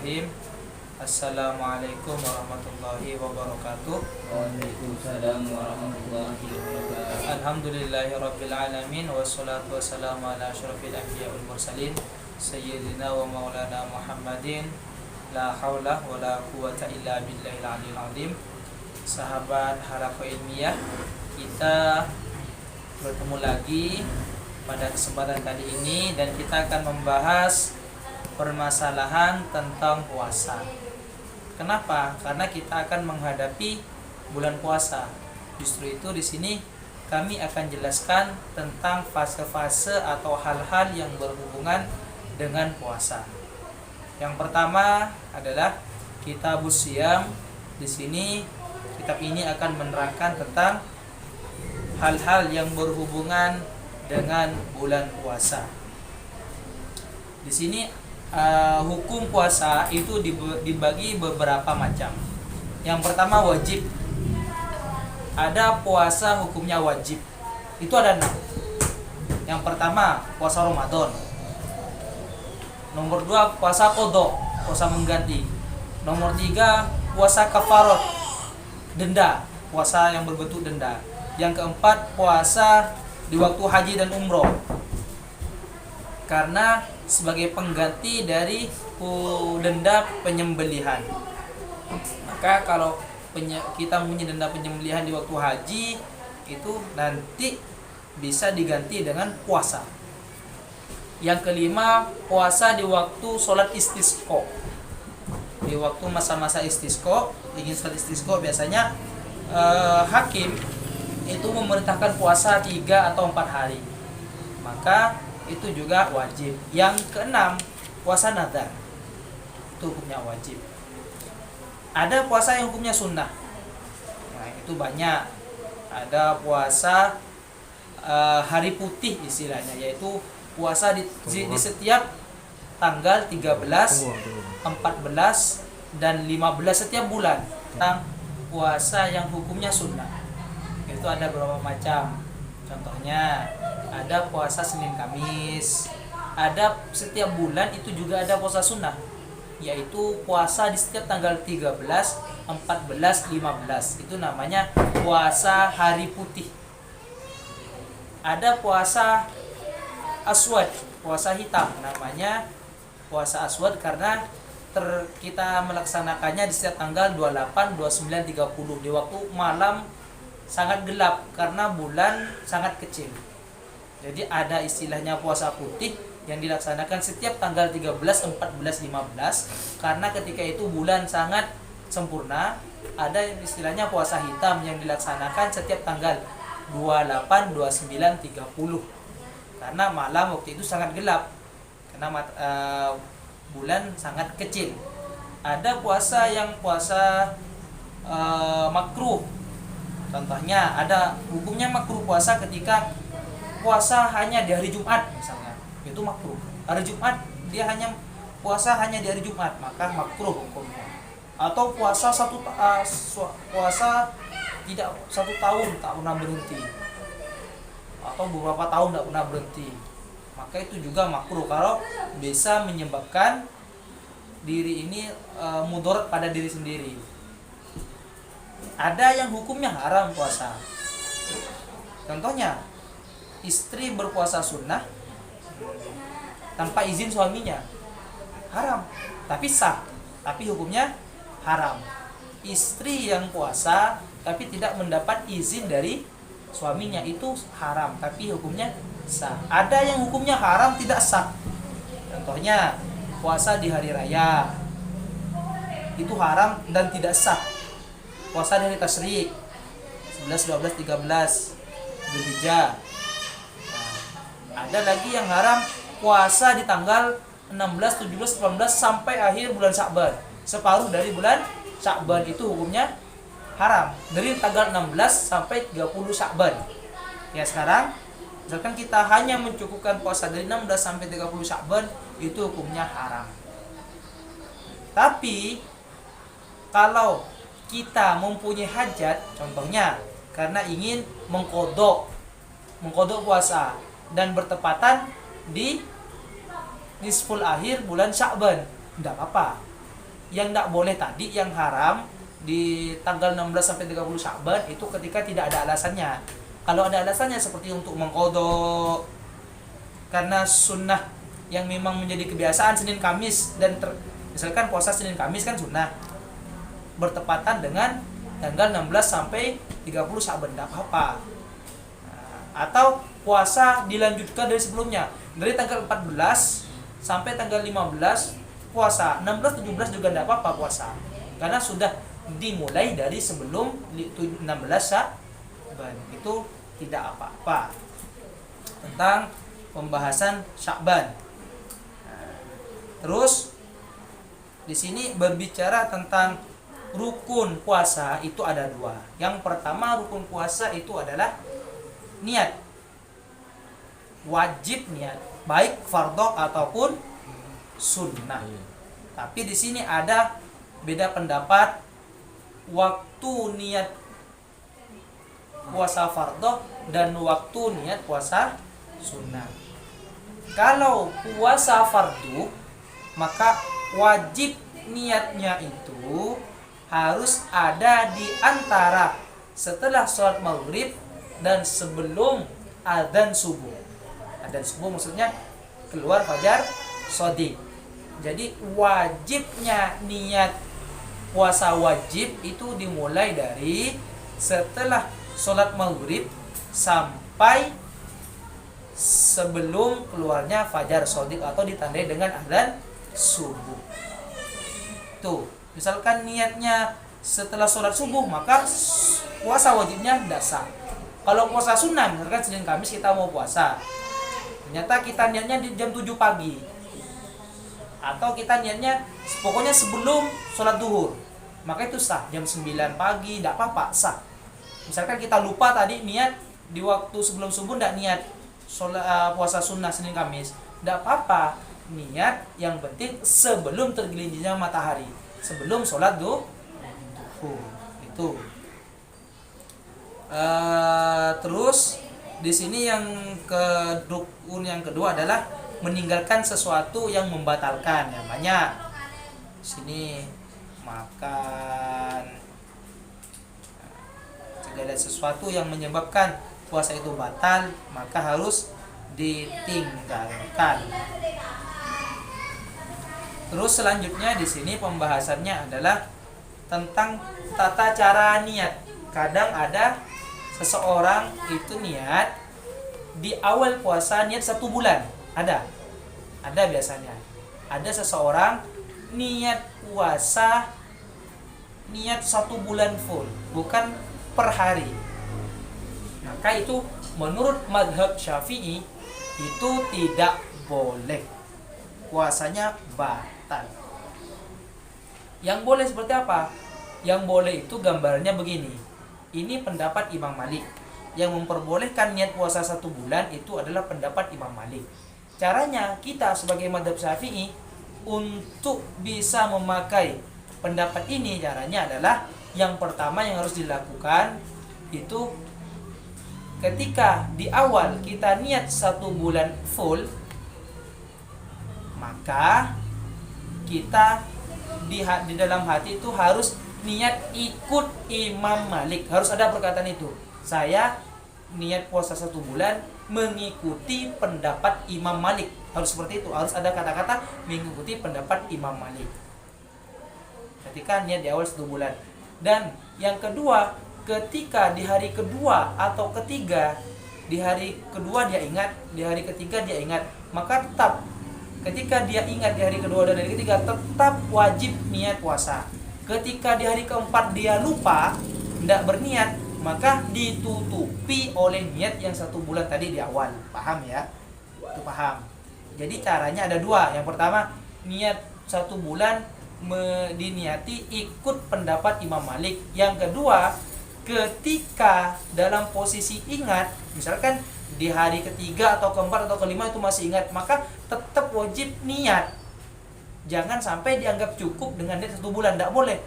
Bismillahirrahmanirrahim. Assalamualaikum warahmatullahi wabarakatuh. Waalaikumsalam warahmatullahi wabarakatuh. Alhamdulillahirabbil alamin wassalatu wassalamu ala asyrofil anbiya wal mursalin sayyidina wa maulana Muhammadin. La haula wala quwata illa billahil aliyil azim. Sahabat Halaqah Ilmiah, kita bertemu lagi pada kesempatan kali ini dan kita akan membahas permasalahan tentang puasa. Kenapa? Karena kita akan menghadapi bulan puasa. Justru itu di sini kami akan jelaskan tentang fase-fase atau hal-hal yang berhubungan dengan puasa. Yang pertama adalah Kitabus Shiyam. Di sini kitab ini akan menerangkan tentang hal-hal yang berhubungan dengan bulan puasa. Di sini hukum puasa itu dibagi beberapa macam. Yang pertama wajib. Ada puasa hukumnya wajib. Itu ada 6. Yang pertama puasa Ramadan. Nomor 2 puasa qadha, puasa mengganti. Nomor 3 puasa kafarat, denda, puasa yang berbentuk denda. Yang keempat puasa di waktu haji dan umroh, karena sebagai pengganti dari denda penyembelihan. Maka kalau kita punya denda penyembelihan di waktu haji, itu nanti bisa diganti dengan puasa. Yang kelima puasa di waktu sholat istisqa. Di waktu masa-masa istisqa, ingin sholat istisqa, biasanya hakim itu memerintahkan puasa 3 atau 4 hari. Maka itu juga wajib. Yang keenam puasa nadar, itu hukumnya wajib. Ada puasa yang hukumnya sunnah. Nah, itu banyak. Ada puasa hari putih istilahnya, yaitu puasa di setiap tanggal 13, 14 dan 15 setiap bulan. Tentang puasa yang hukumnya sunnah, itu ada beberapa macam. Contohnya ada puasa Senin Kamis. Ada setiap bulan itu juga ada puasa sunnah, yaitu puasa di setiap tanggal 13, 14, 15. Itu namanya puasa hari putih. Ada puasa aswad, puasa hitam, namanya puasa aswad karena kita melaksanakannya di setiap tanggal 28, 29, 30 di waktu malam sangat gelap karena bulan sangat kecil. Jadi ada istilahnya puasa putih yang dilaksanakan setiap tanggal 13, 14, 15 karena ketika itu bulan sangat sempurna. Ada istilahnya puasa hitam yang dilaksanakan setiap tanggal 28, 29, 30 karena malam waktu itu sangat gelap karena bulan sangat kecil. Ada puasa yang puasa makruh. Contohnya ada hukumnya makruh puasa ketika puasa hanya di hari Jumat misalnya, itu makruh. Hari Jumat dia hanya puasa hanya di hari Jumat, maka makruh hukumnya. Atau puasa puasa tidak 1 tahun tak pernah berhenti, atau beberapa tahun tak pernah berhenti, maka itu juga makruh kalau bisa menyebabkan diri ini mudarat pada diri sendiri. Ada yang hukumnya haram puasa. Contohnya istri berpuasa sunnah tanpa izin suaminya, haram, tapi sah, tapi hukumnya haram. Istri yang puasa tapi tidak mendapat izin dari suaminya, itu haram, tapi hukumnya sah. Ada yang hukumnya haram tidak sah. Contohnya puasa di hari raya, itu haram dan tidak sah. Puasa di hari tasyrik 11, 12, 13 Dzulhijjah. Ada lagi yang haram puasa di tanggal 16, 17, 18 sampai akhir bulan Sya'ban. Separuh dari bulan Sya'ban itu hukumnya haram. Dari tanggal 16 sampai 30 Sya'ban. Ya, sekarang misalkan kita hanya mencukupkan puasa dari 16 sampai 30 Sya'ban, itu hukumnya haram. Tapi kalau kita mempunyai hajat, contohnya karena ingin mengkodok puasa dan bertepatan di nisful akhir bulan Sya'ban, tidak apa-apa. Yang tidak boleh tadi, yang haram di tanggal 16 sampai 30 Sya'ban itu ketika tidak ada alasannya. Kalau ada alasannya seperti untuk mengqadha karena sunnah yang memang menjadi kebiasaan Senin Kamis dan misalkan puasa Senin Kamis kan sunnah bertepatan dengan tanggal 16 sampai 30 Sya'ban, tidak apa-apa. Atau puasa dilanjutkan dari sebelumnya, dari tanggal 14 sampai tanggal 15 puasa, 16 17 juga tidak apa-apa puasa, karena sudah dimulai dari sebelum 16 Sya'ban. Itu tidak apa-apa. Tentang pembahasan Sya'ban. Terus di sini berbicara tentang rukun puasa itu ada 2. Yang pertama, rukun puasa itu adalah niat. Wajib niat, baik fardhu ataupun sunnah. Tapi di sini ada beda pendapat waktu niat puasa fardhu dan waktu niat puasa sunnah. Kalau puasa fardu, maka wajib niatnya itu harus ada di antara setelah sholat maghrib dan sebelum adzan subuh. Adzan subuh maksudnya keluar fajar shadiq. Jadi wajibnya niat puasa wajib itu dimulai dari setelah sholat maghrib sampai sebelum keluarnya fajar shadiq atau ditandai dengan adzan subuh. Tuh, misalkan niatnya setelah sholat subuh, maka puasa wajibnya tidak sah. Kalau puasa sunnah, misalkan Senin Kamis kita mau puasa, ternyata kita niatnya di jam 7 pagi, atau kita niatnya pokoknya sebelum sholat duhur, maka itu sah. Jam 9 pagi tidak apa-apa, sah. Misalkan kita lupa tadi niat di waktu sebelum subuh, tidak niat puasa sunnah Senin Kamis, tidak apa-apa. Niat yang penting sebelum tergelincirnya matahari, sebelum sholat duhur. Itu. Terus di sini yang rukun yang kedua adalah meninggalkan sesuatu yang membatalkan, yang banyak. Di sini makan, segala sesuatu yang menyebabkan puasa itu batal, maka harus ditinggalkan. Terus selanjutnya di sini pembahasannya adalah tentang tata cara niat. Kadang ada seseorang itu niat di awal puasa niat 1 bulan. Ada biasanya. Ada seseorang niat puasa niat 1 bulan full, bukan per hari. Maka itu menurut mazhab Syafi'i itu tidak boleh. Puasanya batal. Yang boleh seperti apa? Yang boleh itu gambarnya begini. Ini pendapat Imam Malik. Yang memperbolehkan niat puasa 1 bulan itu adalah pendapat Imam Malik. Caranya kita sebagai mazhab Syafi'i untuk bisa memakai pendapat ini, caranya adalah yang pertama yang harus dilakukan itu ketika di awal kita niat 1 bulan full, maka kita di dalam hati itu harus niat ikut Imam Malik. Harus ada perkataan itu. Saya niat puasa 1 bulan mengikuti pendapat Imam Malik. Harus seperti itu. Harus ada kata-kata mengikuti pendapat Imam Malik ketika niat di awal 1 bulan. Dan yang kedua, ketika di hari kedua atau ketiga, di hari kedua dia ingat, di hari ketiga dia ingat, maka tetap ketika dia ingat di hari kedua dan hari ketiga tetap wajib niat puasa. Ketika di hari keempat dia lupa, tidak berniat, maka ditutupi oleh niat yang 1 bulan tadi di awal. Paham ya? Itu paham. Jadi caranya ada 2. Yang pertama, niat 1 bulan diniati ikut pendapat Imam Malik. Yang kedua, ketika dalam posisi ingat, misalkan di hari ketiga atau keempat atau kelima itu masih ingat, maka tetap wajib niat. Jangan sampai dianggap cukup dengan niat 1 bulan, tidak boleh.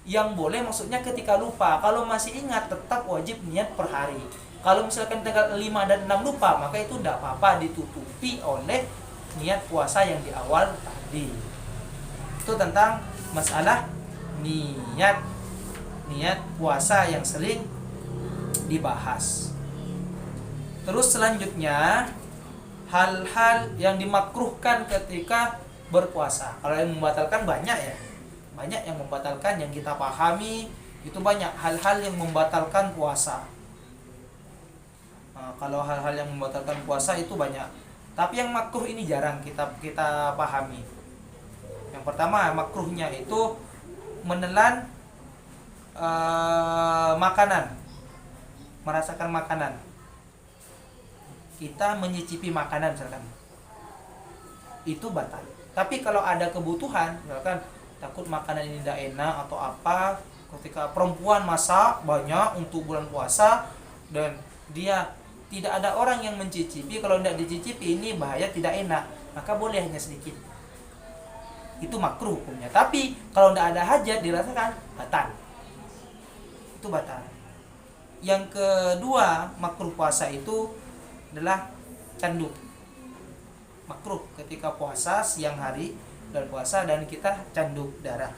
Yang boleh maksudnya ketika lupa. Kalau masih ingat tetap wajib niat per hari. Kalau misalkan tanggal 5 dan 6 lupa, maka itu tidak apa-apa, ditutupi oleh niat puasa yang di awal tadi. Itu tentang masalah niat puasa yang sering dibahas. Terus selanjutnya hal-hal yang dimakruhkan ketika berpuasa. Kalau yang membatalkan banyak ya. Banyak yang membatalkan, yang kita pahami itu banyak hal-hal yang membatalkan puasa. Nah, kalau hal-hal yang membatalkan puasa itu banyak. Tapi yang makruh ini jarang kita pahami. Yang pertama makruhnya itu menelan makanan, merasakan makanan. Kita menyicipi makanan misalkan, itu batal. Tapi kalau ada kebutuhan, misalkan takut makanan ini tidak enak atau apa, ketika perempuan masak banyak untuk bulan puasa dan dia tidak ada orang yang mencicipi, kalau tidak dicicipi ini bahaya, tidak enak, maka boleh hanya sedikit. Itu makruh hukumnya. Tapi kalau tidak ada hajat dirasakan, batal. Itu batal. Yang kedua makruh puasa itu adalah candu. Makruh ketika puasa siang hari dan puasa dan kita candu darah,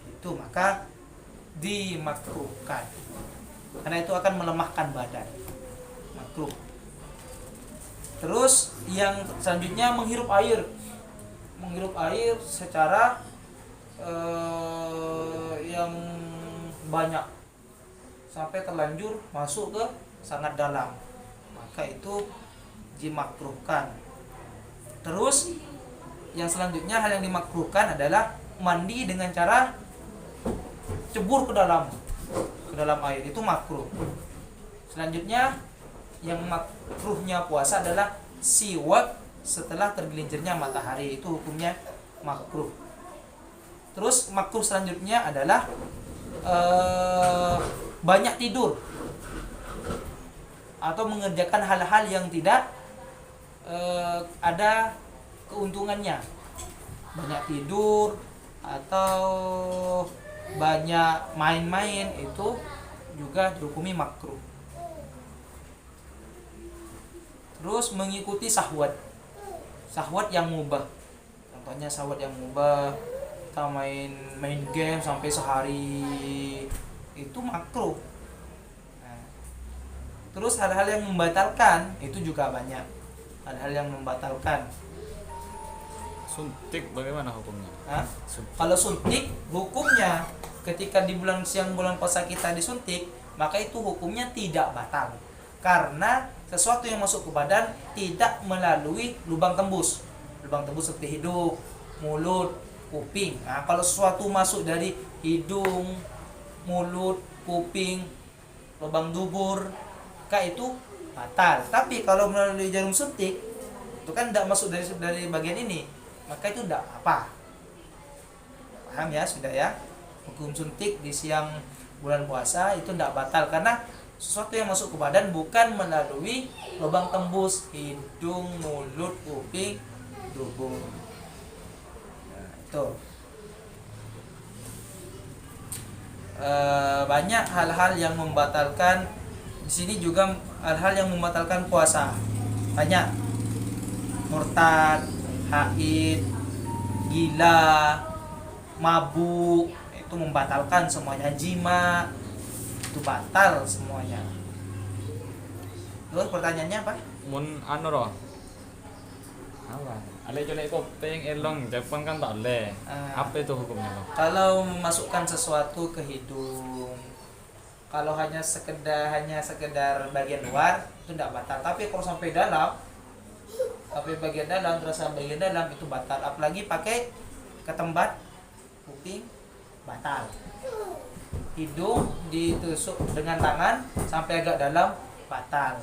itu maka dimakruhkan karena itu akan melemahkan badan. Makruh. Terus yang selanjutnya menghirup air secara yang banyak sampai terlanjur masuk ke sangat dalam, maka itu dimakruhkan. Terus yang selanjutnya hal yang dimakruhkan adalah mandi dengan cara cebur ke dalam air, itu makruh. Selanjutnya yang makruhnya puasa adalah siwak setelah tergelincirnya matahari, itu hukumnya makruh. Terus makruh selanjutnya adalah banyak tidur atau mengerjakan hal-hal yang tidak ada keuntungannya. Banyak tidur atau banyak main-main itu juga dihukumi makruh. Terus mengikuti syahwat yang mubah. Contohnya syahwat yang mubah, kita main game sampai sehari, itu makruh. Nah, terus hal-hal yang membatalkan itu juga banyak. Hal-hal yang membatalkan. Suntik bagaimana hukumnya? Kalau suntik hukumnya ketika di bulan siang bulan puasa kita disuntik, maka itu hukumnya tidak batal. Karena sesuatu yang masuk ke badan tidak melalui lubang tembus. Lubang tembus seperti hidung, mulut, kuping. Nah, kalau sesuatu masuk dari hidung, mulut, kuping, lubang dubur, maka itu batal. Tapi kalau melalui jarum suntik, itu kan tidak masuk dari bagian ini, maka itu tidak apa. Paham ya sudah ya? Hukum suntik di siang bulan puasa itu tidak batal karena sesuatu yang masuk ke badan bukan melalui lubang tembus hidung, mulut, kuping, dubur. Nah, itu banyak hal-hal yang membatalkan. Di sini juga hal-hal yang membatalkan puasa. Banyak. Murtad, haid, gila, mabuk, itu membatalkan semuanya. Jima itu batal semuanya. Terus pertanyaannya apa? Mun anu roh. Apa? Ale colek kopeng elong, Jepang kan tak le. Apa itu hukumnya loh? Kalau memasukkan sesuatu ke hidung, kalau hanya sekedar bagian luar itu tidak batal. Tapi kalau sampai bagian dalam, terasa bagian dalam itu batal. Apalagi pakai ketembat kuping, batal. Hidung ditusuk dengan tangan sampai agak dalam, batal.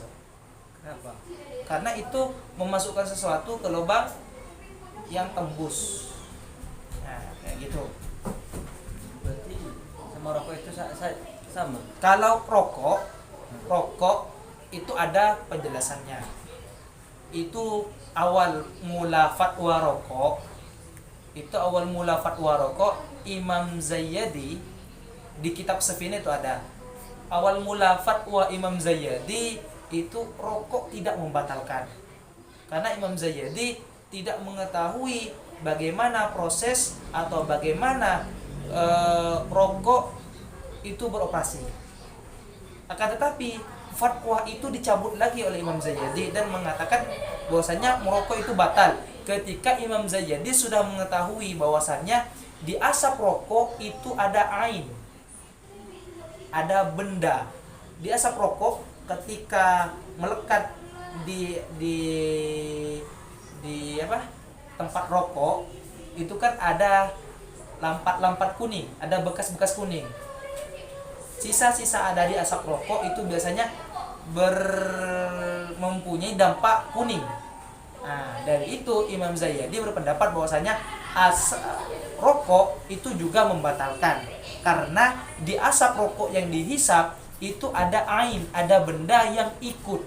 Kenapa? Karena itu memasukkan sesuatu ke lubang yang tembus. Nah, kayak gitu. Berarti sama rokok itu sama. Kalau rokok itu ada penjelasannya. Itu awal mula fatwa rokok. Imam Zayyadi di kitab Safina itu ada. Awal mula fatwa Imam Zayyadi itu rokok tidak membatalkan. Karena Imam Zayyadi tidak mengetahui bagaimana proses atau bagaimana rokok itu beroperasi. Akan tetapi fatwa itu dicabut lagi oleh Imam Zayyadi dan mengatakan bahwasanya merokok itu batal ketika Imam Zayyadi sudah mengetahui bahwasanya di asap rokok itu ada ain, ada benda. Di asap rokok ketika melekat di tempat rokok itu kan ada lampat-lampat kuning, ada bekas-bekas kuning. Sisa-sisa ada di asap rokok itu biasanya mempunyai dampak kuning. Nah, dari itu Imam Zayyadi berpendapat bahwasanya rokok itu juga membatalkan karena di asap rokok yang dihisap itu ada ain, ada benda yang ikut,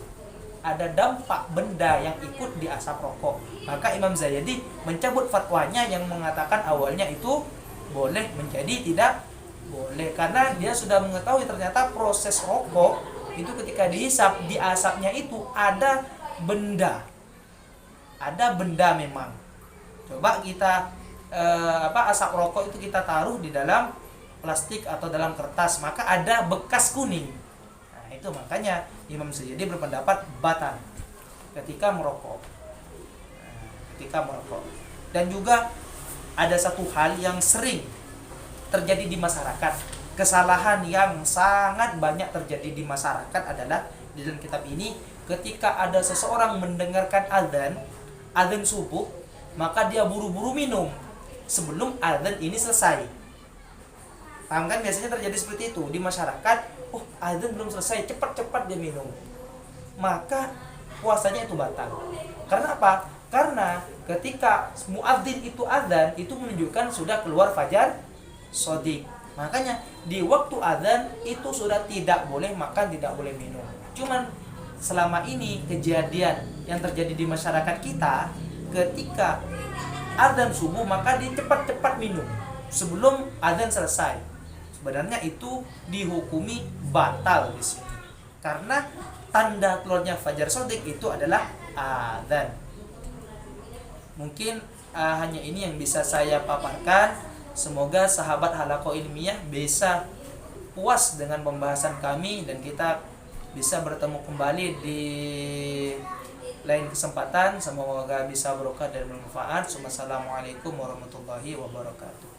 ada dampak benda yang ikut di asap rokok. Maka Imam Zayyadi mencabut fatwanya yang mengatakan awalnya itu boleh menjadi tidak boleh, karena dia sudah mengetahui ternyata proses rokok itu ketika dihisap, di asapnya itu ada benda, memang. Coba kita asap rokok itu kita taruh di dalam plastik atau dalam kertas, maka ada bekas kuning. Nah, itu makanya Imam Zayyadi berpendapat batal ketika merokok. Dan juga ada satu hal yang sering terjadi di masyarakat, kesalahan yang sangat banyak terjadi di masyarakat adalah di dalam kitab ini, ketika ada seseorang mendengarkan azan subuh, maka dia buru-buru minum sebelum azan ini selesai. Paham kan? Biasanya terjadi seperti itu di masyarakat. Oh, azan belum selesai, cepat-cepat dia minum, maka puasanya itu batal. Karena apa? Karena ketika muadzin itu azan, itu menunjukkan sudah keluar fajar shodiq. Makanya di waktu azan itu sudah tidak boleh makan, tidak boleh minum. Cuman selama ini kejadian yang terjadi di masyarakat kita, ketika azan subuh maka dia cepat-cepat minum sebelum azan selesai. Sebenarnya itu dihukumi batal di sini. Karena tanda keluarnya fajar shodiq itu adalah azan. Mungkin hanya ini yang bisa saya paparkan. Semoga sahabat Halaqah Ilmiah bisa puas dengan pembahasan kami dan kita bisa bertemu kembali di lain kesempatan. Semoga bisa berkah dan bermanfaat. Wassalamualaikum warahmatullahi wabarakatuh.